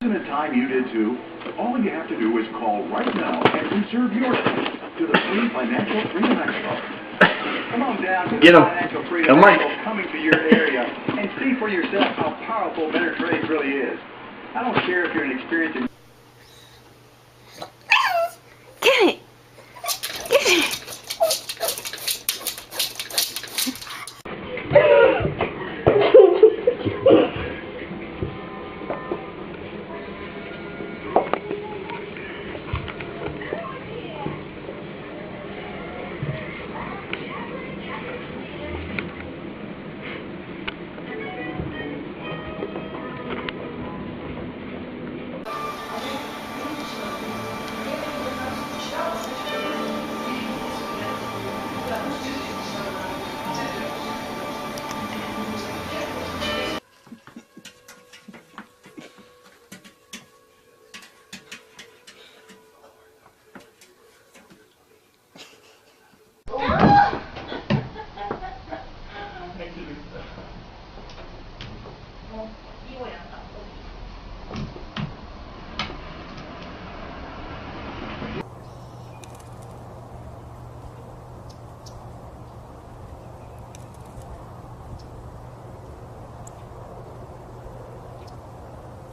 Isn't it time you did too? All you have to do is call right now and reserve your seat to the free Financial Freedom Expo. Come on down to the Financial Freedom Expo coming to your area and see for yourself how powerful Better Trades really is. I don't care if you're an experienced... Get it! Get it!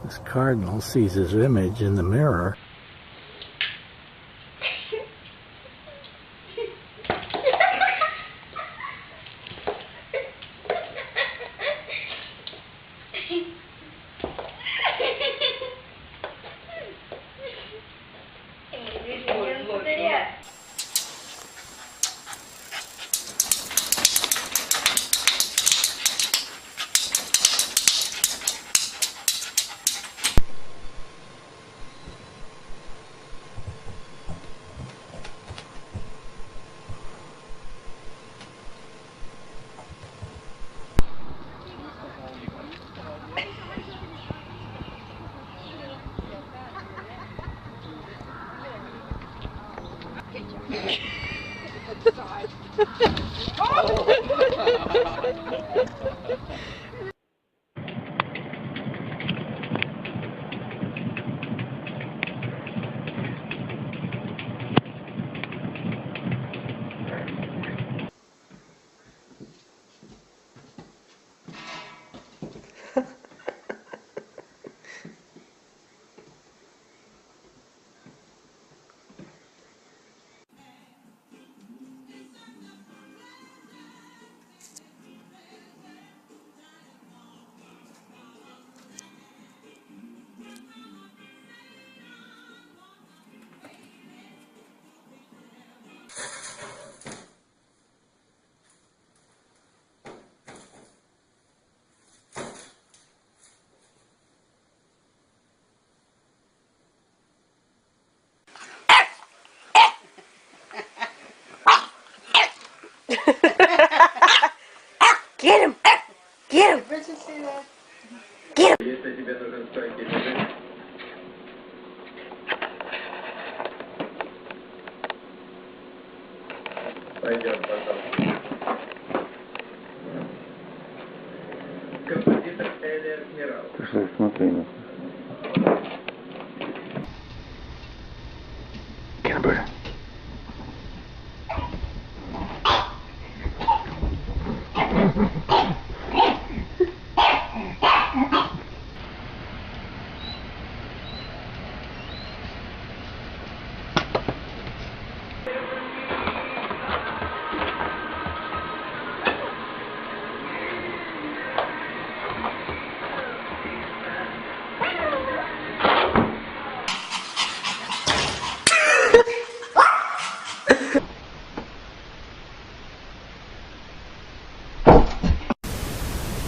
This cardinal sees his image in the mirror. Get him! Get him! Get him! Пойдем потом. Композитор Эллер Герал. Пошли, смотри.